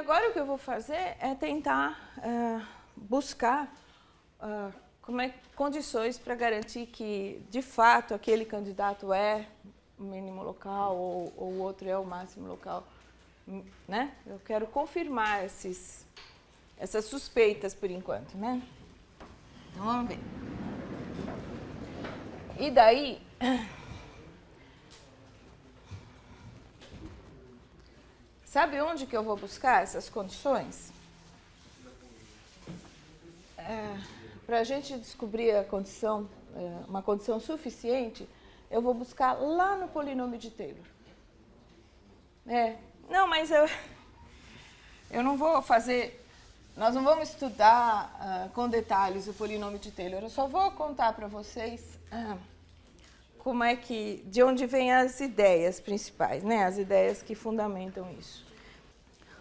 agora o que eu vou fazer é tentar buscar condições para garantir que, de fato, aquele candidato é o mínimo local ou o outro é o máximo local, né? Eu quero confirmar essas suspeitas por enquanto, né? Então, vamos ver. E daí, sabe onde que eu vou buscar essas condições? Para a gente descobrir a condição, uma condição suficiente, eu vou buscar lá no polinômio de Taylor. Não, mas eu não vou fazer... Nós não vamos estudar com detalhes o polinômio de Taylor. Eu só vou contar para vocês como é que, de onde vêm as ideias principais, né? As ideias que fundamentam isso.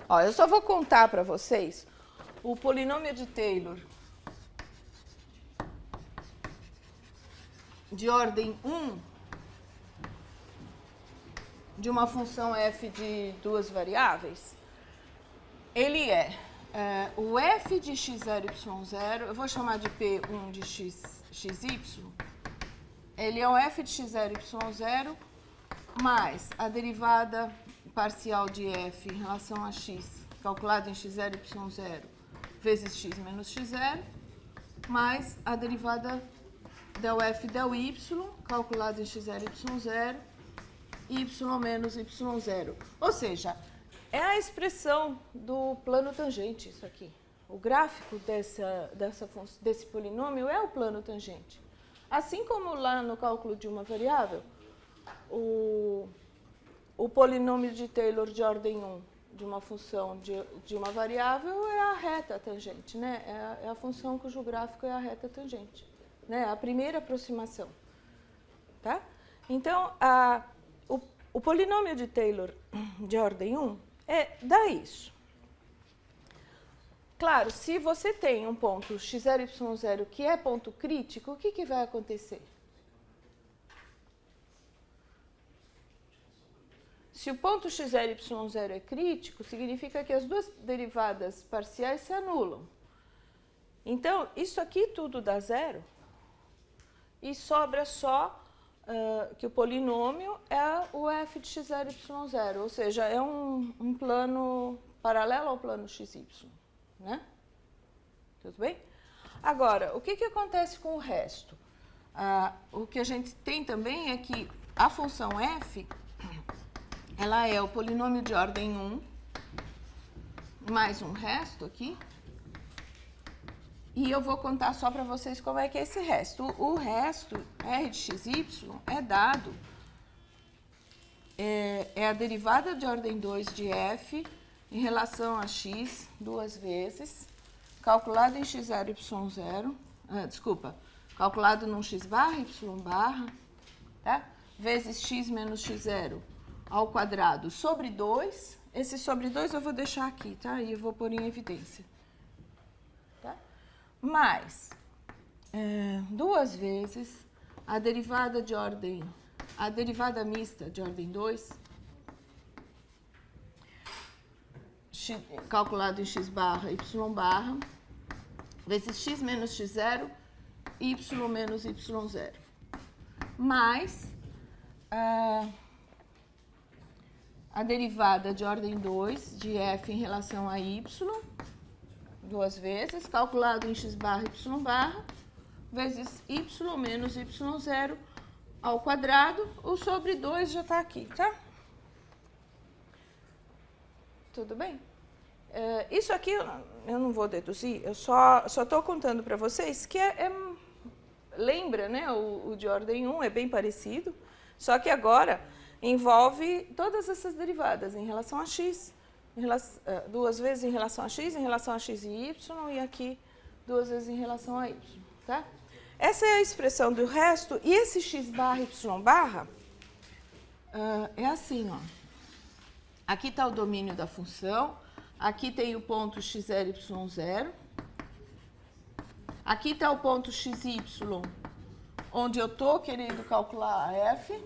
Ó, eu só vou contar para vocês o polinômio de Taylor de ordem 1 de uma função f de duas variáveis. Ele é o f de x0, y0, eu vou chamar de P1 de xy, ele é o f de x0, y0, mais a derivada parcial de f em relação a x, calculada em x0, y0, vezes x menos x0, mais a derivada del f del y, calculada em x0, y0, y menos y0. Ou seja, é a expressão do plano tangente, isso aqui. O gráfico desse polinômio é o plano tangente. Assim como lá no cálculo de uma variável, o polinômio de Taylor de ordem 1 de uma função de uma variável é a reta tangente, né? É a função cujo gráfico é a reta tangente, né? A primeira aproximação, tá? Então, o polinômio de Taylor de ordem 1 dá isso. Claro, se você tem um ponto x0, y0 que é ponto crítico, o que vai acontecer? Se o ponto x0 e y0 é crítico, significa que as duas derivadas parciais se anulam. Então, isso aqui tudo dá zero e sobra só que o polinômio é o f de x0 e y0, ou seja, é um plano paralelo ao plano xy, né? Tudo bem? Agora, o que acontece com o resto? O que a gente tem também é que a função f, ela é o polinômio de ordem 1, mais um resto aqui, e eu vou contar só para vocês como é que é esse resto. O resto, r de xy, é dado, é a derivada de ordem 2 de f em relação a x duas vezes, calculado em x0, y0, calculado num x barra, y barra, tá? Vezes x menos x0 ao quadrado sobre 2. Esse sobre 2 eu vou deixar aqui, tá? E eu vou pôr em evidência. Mais duas vezes a derivada mista de ordem 2, calculado em x barra, y barra, vezes x menos x0, y menos y0, mais a derivada de ordem 2 de f em relação a y, duas vezes, calculado em x barra, y barra, vezes y menos y0 ao quadrado. O sobre 2 já está aqui, tá? Tudo bem? Isso aqui eu não vou deduzir, eu só estou contando para vocês que lembra, né? O de ordem 1 é bem parecido, só que agora envolve todas essas derivadas em relação a x, duas vezes em relação a x e y, e aqui duas vezes em relação a y, tá? Essa é a expressão do resto, e esse x barra, y barra, é assim, ó. Aqui está o domínio da função, aqui tem o ponto x0, y0, aqui está o ponto xy, onde eu estou querendo calcular a f,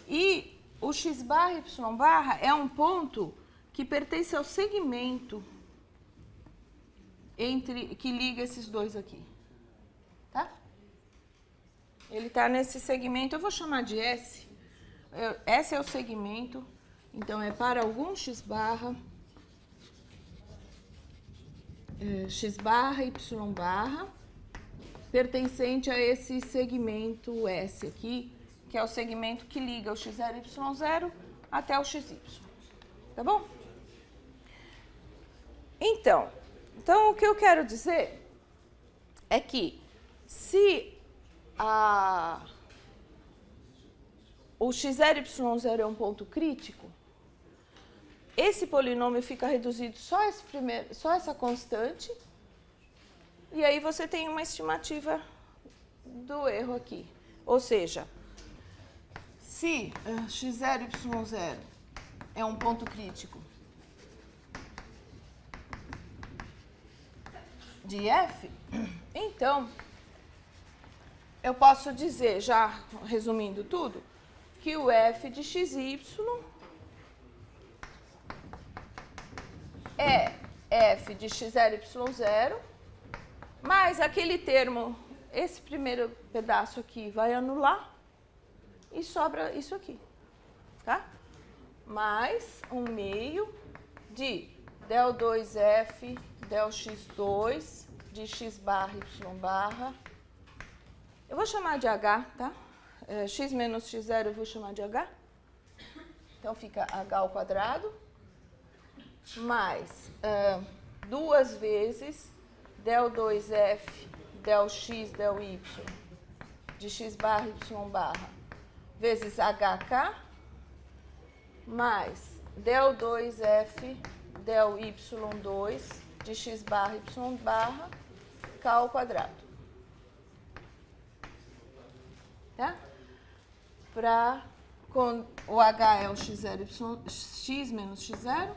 e o x barra, y barra é um ponto que pertence ao segmento que liga esses dois aqui. Tá? Ele está nesse segmento, eu vou chamar de S. S é o segmento, então é para algum x barra, x barra, y barra, pertencente a esse segmento S aqui, que é o segmento que liga o x0 e y0 até o xy. Tá bom? Então, o que eu quero dizer é que se o x0 e y0 é um ponto crítico, esse polinômio fica reduzido só essa constante, e aí você tem uma estimativa do erro aqui. Ou seja, se x0 e y0 é um ponto crítico de f, então eu posso dizer, já resumindo tudo, que o f de xy é f de x0 e y0, mais aquele termo, esse primeiro pedaço aqui vai anular e sobra isso aqui, tá? Mais 1/2 de del 2f del x2 de x barra y barra. Eu vou chamar de h, tá? X menos x0 eu vou chamar de h. Então fica h ao quadrado mais 2 vezes del 2f del x del y de x barra y barra vezes hk mais del 2f del y2 de x barra y barra k ao quadrado. Tá? O h é o x0, x menos x0,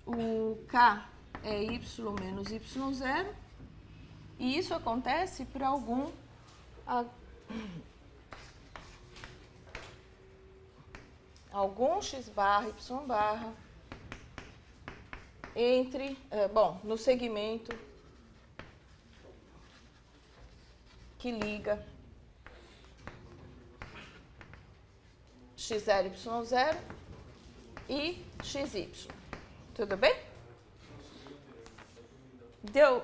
o k é y menos y0, e isso acontece para algum x barra y barra entre, no segmento que liga x0, y0 e xy. Tudo bem? Deu?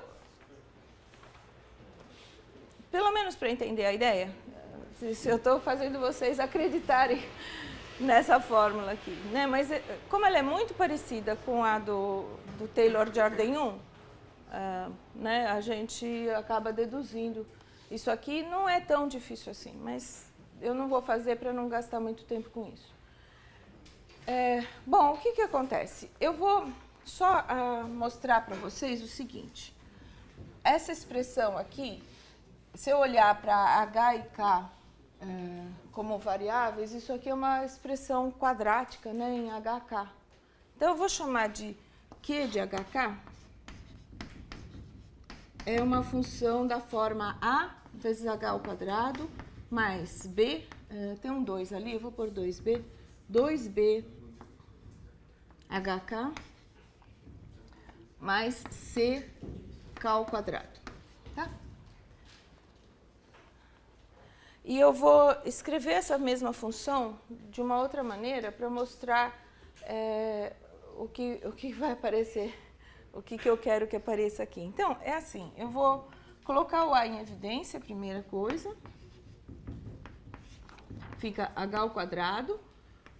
Pelo menos para entender a ideia, se eu estou fazendo vocês acreditarem nessa fórmula aqui, né? Mas como ela é muito parecida com a do Taylor-Jordan 1, né? A gente acaba deduzindo. Isso aqui não é tão difícil assim, mas eu não vou fazer para não gastar muito tempo com isso. Bom, o que acontece? Eu vou só mostrar para vocês o seguinte. Essa expressão aqui, se eu olhar para h e k como variáveis, isso aqui é uma expressão quadrática, né, em hk. Então, eu vou chamar de q de hk, é uma função da forma a vezes h ao quadrado, mais b, tem um 2 ali, eu vou pôr 2b, 2b hk, mais c k ao quadrado, tá? E eu vou escrever essa mesma função de uma outra maneira para mostrar o que vai aparecer, o que eu quero que apareça aqui. Então, é assim, eu vou colocar o a em evidência, primeira coisa, fica h ao quadrado,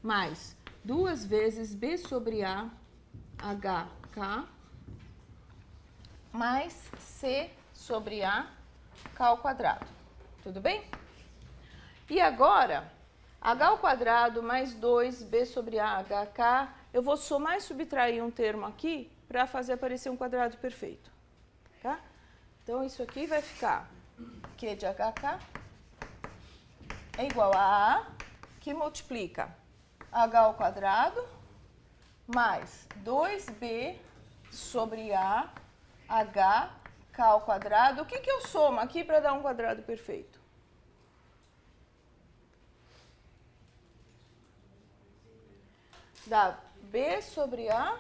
mais 2 vezes b sobre a hk, mais c sobre a k ao quadrado. Tudo bem? E agora, h ao quadrado mais 2b sobre a hk, eu vou somar e subtrair um termo aqui para fazer aparecer um quadrado perfeito. Tá? Então, isso aqui vai ficar q de hk é igual a a, que multiplica h ao quadrado mais 2b sobre a h k ao quadrado. O que eu somo aqui para dar um quadrado perfeito? Dá B sobre A,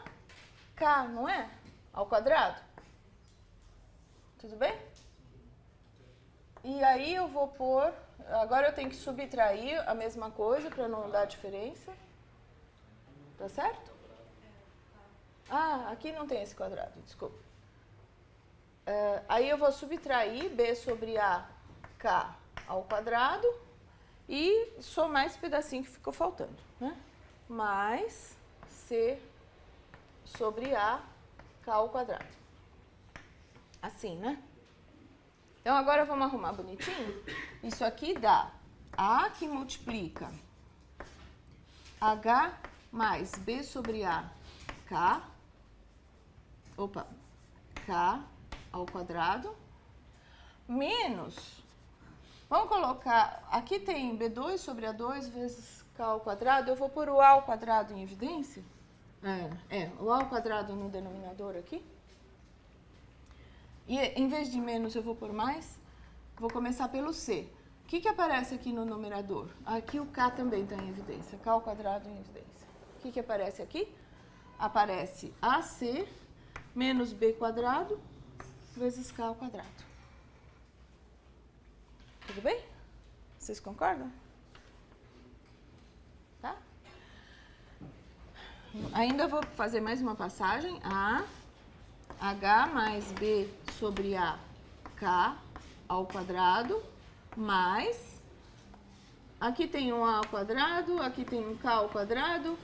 K, não é? Ao quadrado. Tudo bem? E aí eu vou pôr... Agora eu tenho que subtrair a mesma coisa para não dar diferença. Tá certo? Ah, aqui não tem esse quadrado, desculpa. Aí eu vou subtrair B sobre A, K ao quadrado e somar esse pedacinho que ficou faltando, né? Mais C sobre A, K ao quadrado. Assim, né? Então, agora vamos arrumar bonitinho. Isso aqui dá A que multiplica H mais B sobre A, K, K ao quadrado, menos, vamos colocar, aqui tem B2 sobre A2 vezes K ao quadrado, eu vou pôr o A ao quadrado em evidência? O A ao quadrado no denominador aqui. E em vez de menos eu vou pôr mais, vou começar pelo C. O que aparece aqui no numerador? Aqui o K também está em evidência, K ao quadrado em evidência. O que aparece aqui? Aparece AC menos B quadrado vezes K ao quadrado. Tudo bem? Vocês concordam? Tá? Ainda vou fazer mais uma passagem. A, H mais B sobre A, K ao quadrado, mais... Aqui tem um A ao quadrado, aqui tem um K ao quadrado.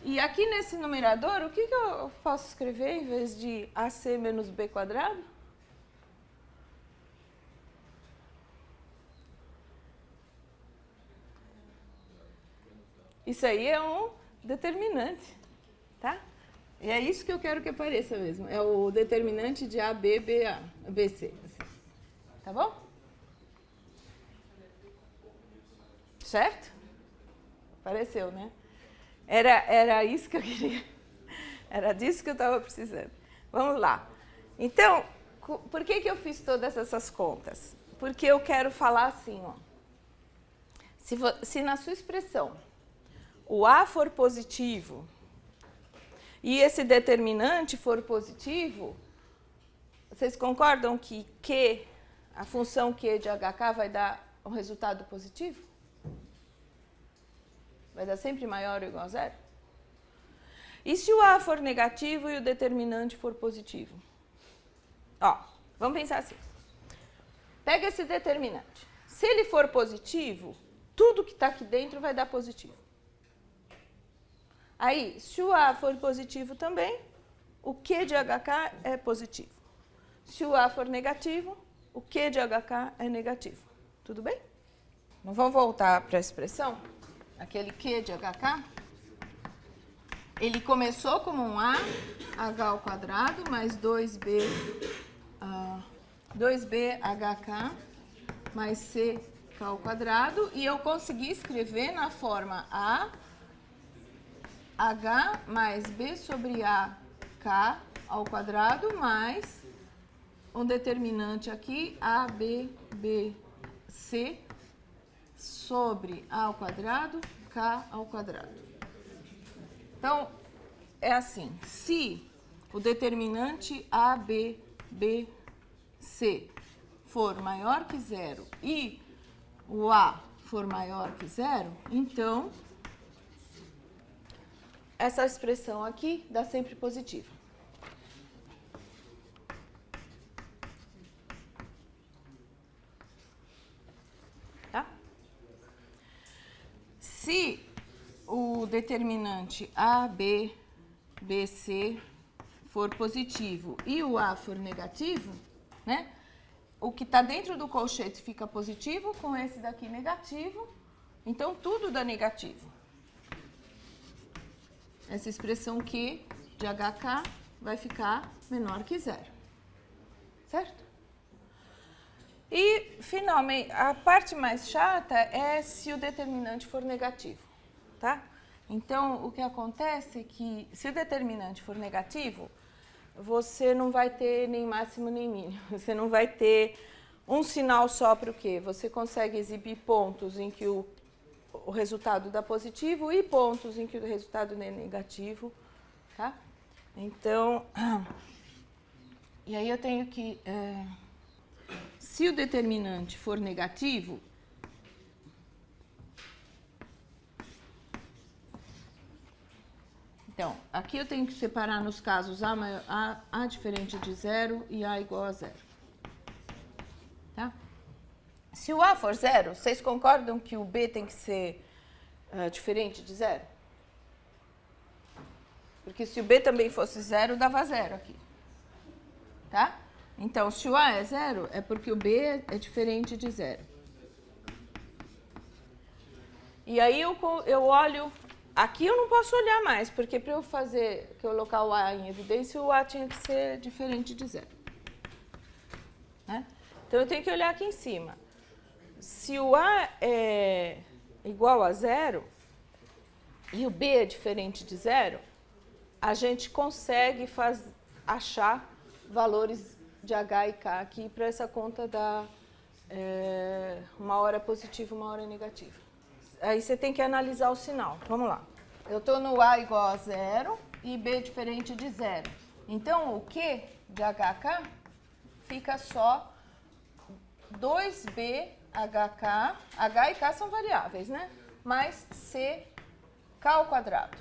E aqui nesse numerador, o que eu posso escrever em vez de AC menos B quadrado? Isso aí é um determinante, tá? E é isso que eu quero que apareça mesmo. É o determinante de AB, BA, BC. Assim. Tá bom? Certo? Apareceu, né? Era isso que eu queria. Era disso que eu estava precisando. Vamos lá. Então, por que eu fiz todas essas contas? Porque eu quero falar assim, ó. Se na sua expressão o A for positivo e esse determinante for positivo, vocês concordam que Q, a função Q de HK vai dar um resultado positivo? Vai dar sempre maior ou igual a zero? E se o A for negativo e o determinante for positivo? Ó, vamos pensar assim. Pega esse determinante. Se ele for positivo, tudo que está aqui dentro vai dar positivo. Aí, se o A for positivo também, o Q de HK é positivo. Se o A for negativo, o Q de HK é negativo. Tudo bem? Então, vamos voltar para a expressão? Aquele Q de HK, ele começou como um A, H ao quadrado, mais 2B HK, mais C, K ao quadrado, e eu consegui escrever na forma A, H mais B sobre A, K ao quadrado, mais um determinante aqui, A, B, B, C, sobre A ao quadrado, K ao quadrado. Então, é assim, se o determinante A, B, B, C for maior que zero e o A for maior que zero, então, essa expressão aqui dá sempre positiva. Tá? Se o determinante A, B, B, C for positivo e o A for negativo, né? O que está dentro do colchete fica positivo, com esse daqui negativo, então tudo dá negativo. Essa expressão Q de HK vai ficar menor que zero. Certo? E, finalmente, a parte mais chata é se o determinante for negativo. Tá? Então, o que acontece é que, se o determinante for negativo, você não vai ter nem máximo nem mínimo. Você não vai ter um sinal só para o Q. Você consegue exibir pontos em que o resultado dá positivo e pontos em que o resultado é negativo Tá? Então, e aí eu tenho que, se o determinante for negativo, então, aqui eu tenho que separar nos casos A diferente de zero e A igual a zero. Tá? Se o A for zero, vocês concordam que o B tem que ser diferente de zero? Porque se o B também fosse zero, dava zero aqui. Tá? Então, se o A é zero, é porque o B é diferente de zero. E aí eu olho... Aqui eu não posso olhar mais, porque para eu colocar o A em evidência, o A tinha que ser diferente de zero. Né? Então, eu tenho que olhar aqui em cima. Se o A é igual a zero e o B é diferente de zero, a gente consegue achar valores de H e K aqui para essa conta dar uma hora positiva e uma hora negativa. Aí você tem que analisar o sinal. Vamos lá. Eu estou no A igual a zero e B diferente de zero. Então, o Q de HK fica só 2B HK. H e K são variáveis, né? Mais CK ao quadrado.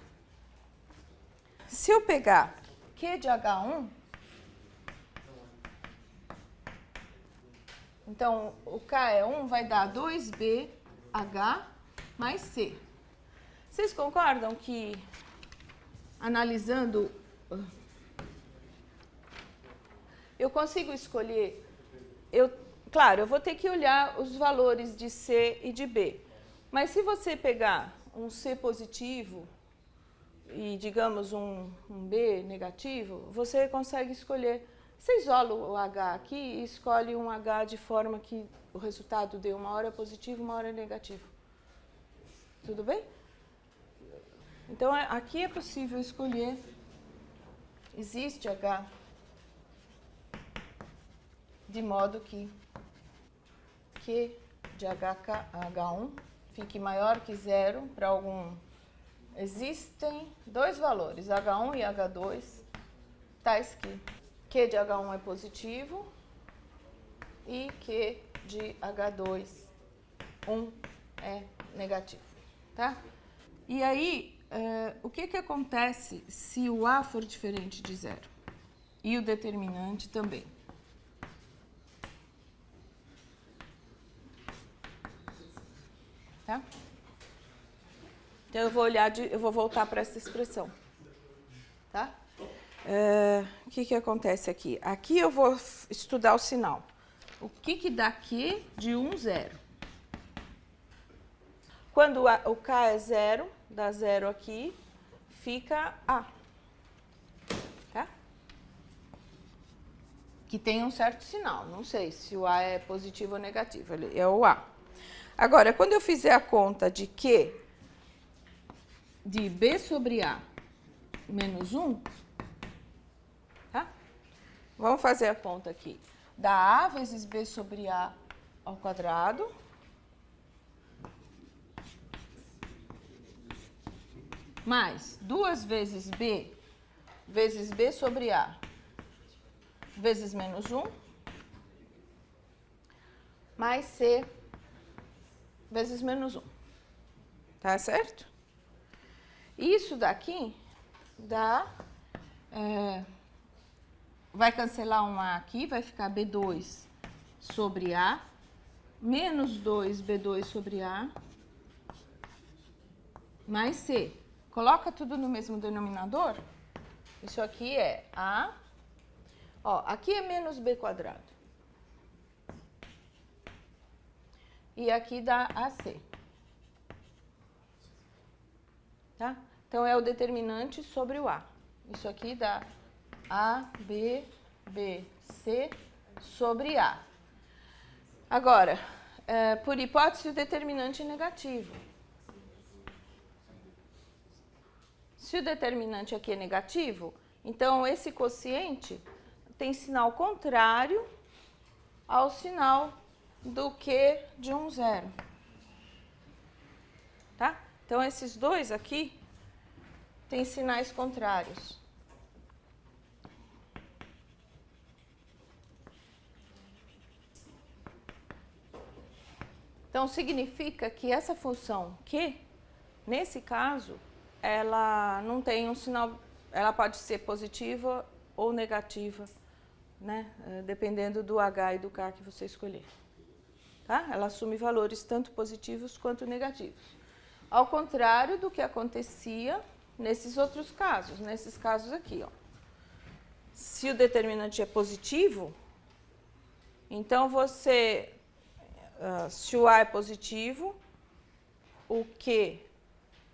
Se eu pegar Q de H1, então, o K é 1, vai dar 2BH mais C. Vocês concordam que, analisando, eu consigo escolher... Claro, eu vou ter que olhar os valores de C e de B. Mas se você pegar um C positivo e, digamos, um B negativo, você consegue escolher... Você isola o H aqui e escolhe um H de forma que o resultado dê uma hora positivo e uma hora negativo. Tudo bem? Então, aqui é possível escolher. Existe H de modo que Q de H1 fique maior que zero para algum... Existem dois valores, H1 e H2, tais que Q de H1 é positivo e Q de H2, 1 é negativo, tá? E aí, o que acontece se o A for diferente de zero? E o determinante também. Tá? Então, eu vou voltar para essa expressão. Tá? O que acontece aqui? Aqui eu vou estudar o sinal. O que dá Q de 1, 0? Quando o K é 0, dá 0 aqui, fica A. Tá? Que tem um certo sinal. Não sei se o A é positivo ou negativo. Ele é o A. Agora, quando eu fizer a conta de Q de B sobre A menos 1, tá? Vamos fazer a conta aqui. Dá A vezes B sobre A ao quadrado. Mais 2 vezes B sobre A vezes menos 1. Mais C vezes menos 1. Tá certo? Isso daqui dá... vai cancelar um A aqui, vai ficar B2 sobre A, menos 2B2 sobre A, mais C. Coloca tudo no mesmo denominador. Isso aqui é A. Ó, aqui é menos B quadrado. E aqui dá AC. Tá? Então, é o determinante sobre o A. Isso aqui dá A, B, B, C sobre A. Agora, por hipótese, o determinante é negativo. Se o determinante aqui é negativo, então esse quociente tem sinal contrário ao sinal do Q de 1, 0. Tá? Então, esses dois aqui têm sinais contrários. Então, significa que essa função Q, nesse caso, ela não tem um sinal, ela pode ser positiva ou negativa, né? Dependendo do H e do K que você escolher. Tá? Ela assume valores tanto positivos quanto negativos. Ao contrário do que acontecia nesses outros casos, nesses casos aqui, ó. Se o determinante é positivo, então você, se o A é positivo, o Q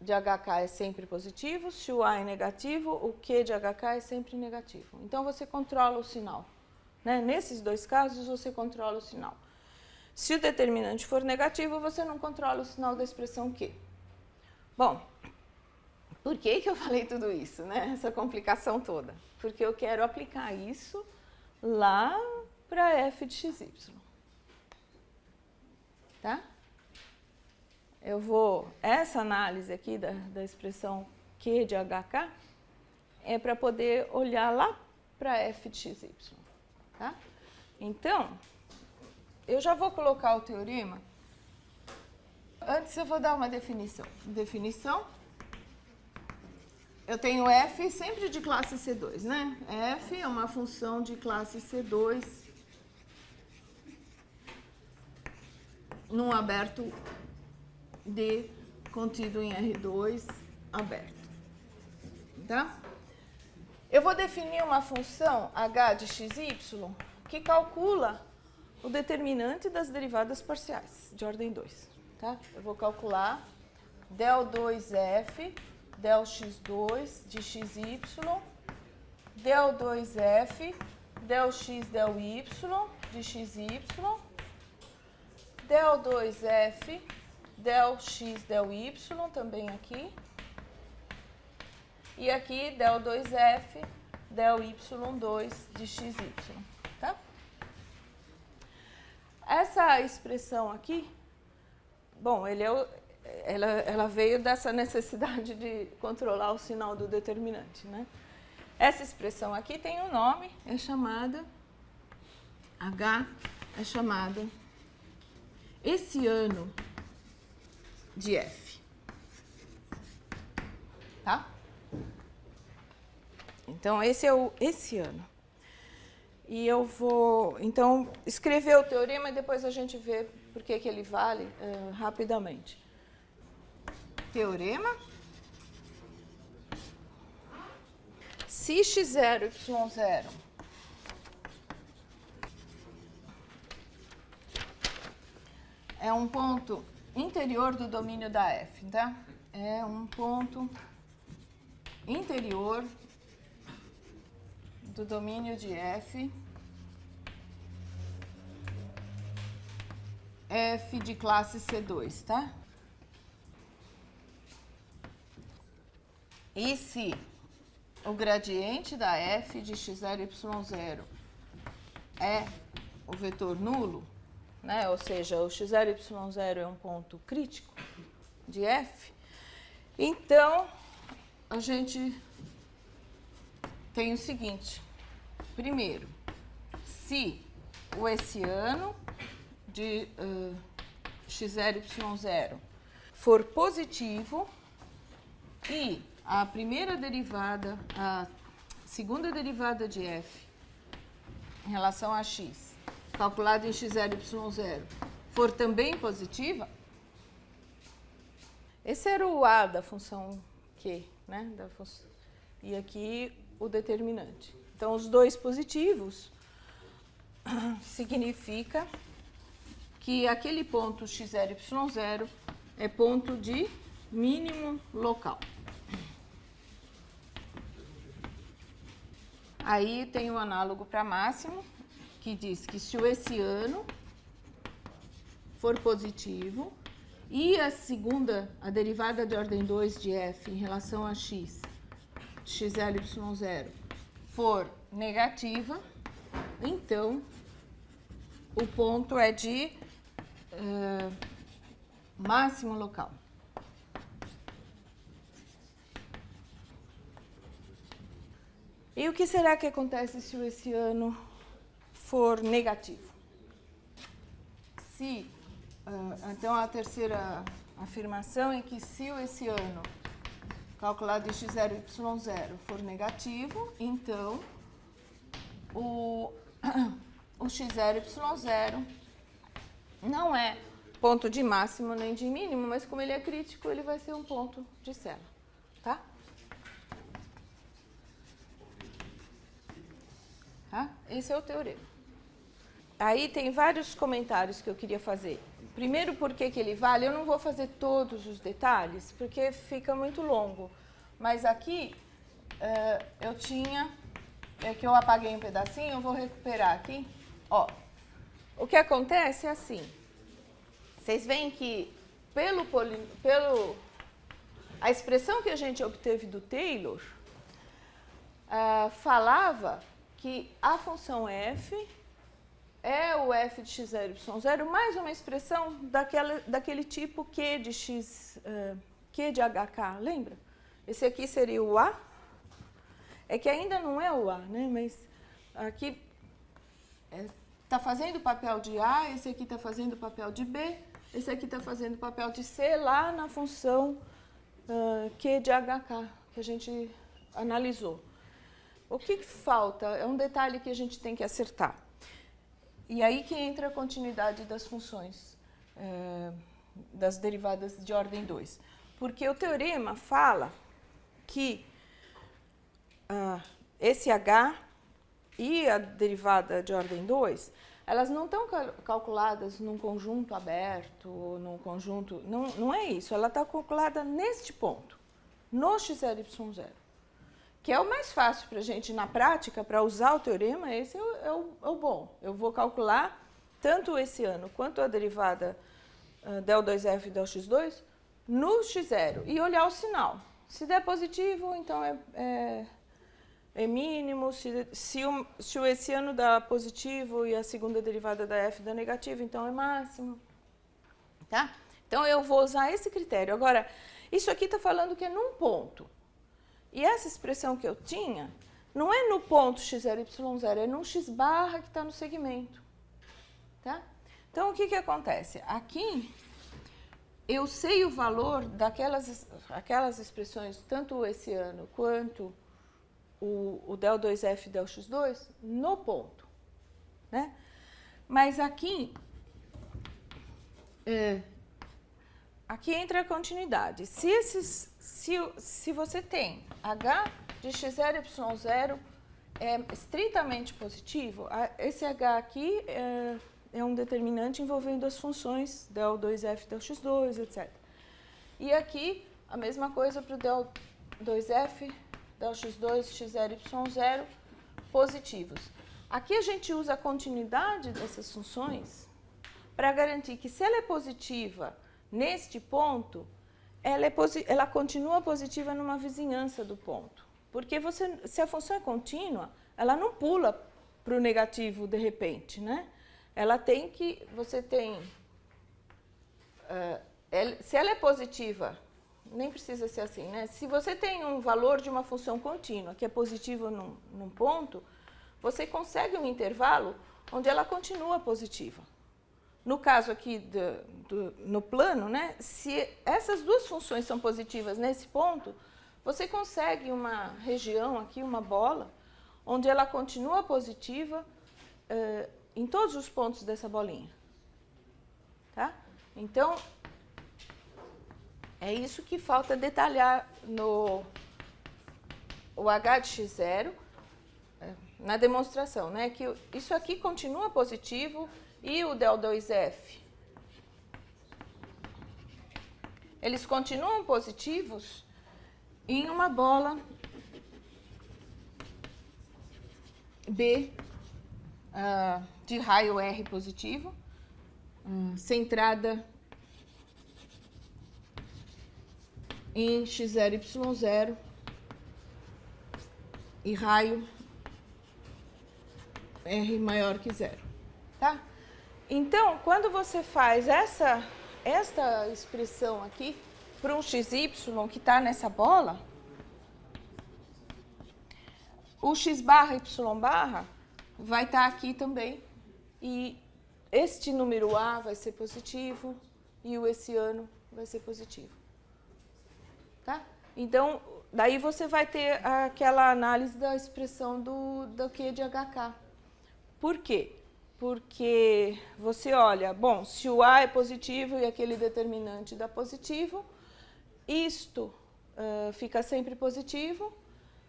de HK é sempre positivo, se o A é negativo, o Q de HK é sempre negativo. Então você controla o sinal, né? Nesses dois casos você controla o sinal. Se o determinante for negativo, você não controla o sinal da expressão Q. Bom, por que eu falei tudo isso, né? Essa complicação toda? Porque eu quero aplicar isso lá para f de xy. Tá? Essa análise aqui da expressão Q de HK é para poder olhar lá para f de xy. Tá? Então, eu já vou colocar o teorema. Antes eu vou dar uma definição. Eu tenho f sempre de classe C2, né? F é uma função de classe C2 num aberto D contido em R2 aberto. Tá? Eu vou definir uma função h de xy que calcula o determinante das derivadas parciais de ordem 2. Tá? Eu vou calcular del 2f del x2 de xy, del 2f del x del y de xy, del 2f del x del y também aqui, e aqui del 2f del y2 de xy. Tá? Essa expressão aqui, bom, ela veio dessa necessidade de controlar o sinal do determinante, né? Essa expressão aqui tem um nome, é chamada H, é chamada hessiano de F. Tá? Então, esse é o hessiano. E eu vou, então, escrever o teorema e depois a gente vê por que ele vale rapidamente. Teorema. Se x0, y0 é um ponto interior do domínio da F, tá? É um ponto interior do domínio de F, F de classe C2, tá? E se o gradiente da F de x0, y0 é o vetor nulo, né? Ou seja, o x0, y0 é um ponto crítico de F, então a gente tem o seguinte. Primeiro, se o hessiano de x0, y0 for positivo e a primeira derivada, a segunda derivada de f em relação a x, calculada em x0, y0, for também positiva, esse era o a da função q, né? E aqui o determinante. Então, os dois positivos significa que aquele ponto x0, y0 é ponto de mínimo local. Aí tem o análogo para máximo, que diz que se o hessiano for positivo e a derivada de ordem 2 de f em relação a x, x0, y0, for negativa, então o ponto é de máximo local. E o que será que acontece se o hessiano for negativo? Se Então, a terceira afirmação é que se o esse ano calculado de x0 e y0 for negativo, então o x0 e y0 não é ponto de máximo nem de mínimo, mas como ele é crítico, ele vai ser um ponto de sela, tá? Esse é o teorema. Aí tem vários comentários que eu queria fazer. Primeiro, por que ele vale? Eu não vou fazer todos os detalhes, porque fica muito longo. Mas aqui, eu tinha... É que eu apaguei um pedacinho, eu vou recuperar aqui. Ó, o que acontece é assim. Vocês veem que a expressão que a gente obteve do Taylor falava que a função f é o f de x0 e y0 mais uma expressão daquele tipo q de x, q de hk, lembra? Esse aqui seria o a. É que ainda não é o a, né? Mas aqui está fazendo o papel de a, esse aqui está fazendo o papel de b, esse aqui está fazendo o papel de c lá na função q de hk, que a gente analisou. O que falta? É um detalhe que a gente tem que acertar. E aí que entra a continuidade das funções, das derivadas de ordem 2. Porque o teorema fala que esse h e a derivada de ordem 2, elas não estão calculadas num conjunto aberto, num conjunto... Não é isso, ela está calculada neste ponto, no x0 e y0. Que é o mais fácil para a gente, na prática, para usar o teorema, esse é o bom. Eu vou calcular tanto esse ano quanto a derivada del2f e del x2 no x0 e olhar o sinal. Se der positivo, então é mínimo. Se o esse ano dá positivo e a segunda derivada da f dá negativo, então é máximo. Tá? Então, eu vou usar esse critério. Agora, isso aqui está falando que é num ponto. E essa expressão que eu tinha, não é no ponto x0 e y0, é num x barra que está no segmento. Tá? Então, o que acontece? Aqui, eu sei o valor daquelas expressões, tanto esse ano quanto o del2f e del x2, no ponto. Né? Mas aqui, aqui entra a continuidade. Se você tem h de x0 e y0 é estritamente positivo, esse h aqui é um determinante envolvendo as funções del2f, del x2, etc. E aqui, a mesma coisa para o del2f, del x2, x0 e y0 positivos. Aqui a gente usa a continuidade dessas funções para garantir que se ela é positiva neste ponto, ela continua positiva numa vizinhança do ponto. Porque se a função é contínua, ela não pula para o negativo de repente, né? Ela tem que... se ela é positiva, nem precisa ser assim, né? Se você tem um valor de uma função contínua que é positivo num ponto, você consegue um intervalo onde ela continua positiva. No caso aqui, no plano, né, se essas duas funções são positivas nesse ponto, você consegue uma região aqui, uma bola, onde ela continua positiva em todos os pontos dessa bolinha. Tá? Então, é isso que falta detalhar no o h de x0 na demonstração, né, que isso aqui continua positivo. E o del2f, eles continuam positivos em uma bola B de raio R positivo, centrada em x0 e y0 e raio R maior que zero. Tá? Então, quando você faz esta expressão aqui para um xy que está nessa bola, o x barra y barra vai estar aqui também e este número A vai ser positivo e o esse ano vai ser positivo. Tá? Então, daí você vai ter aquela análise da expressão do Q de HK. Por quê? Porque você olha, bom, se o A é positivo e aquele determinante dá positivo, isto fica sempre positivo,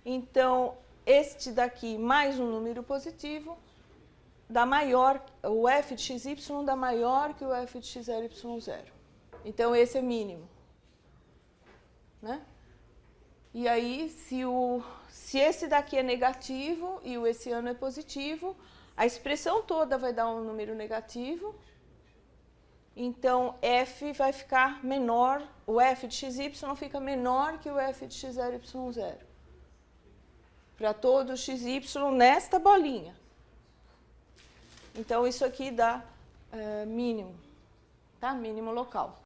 então este daqui mais um número positivo dá maior, o f de xy dá maior que o f de x0y0. Então esse é mínimo. Né? E aí, se esse daqui é negativo e o esse ano é positivo, a expressão toda vai dar um número negativo. Então, f vai ficar menor, o f de xy fica menor que o f de x0y0. Para todo xy nesta bolinha. Então, isso aqui dá mínimo, tá? Mínimo local.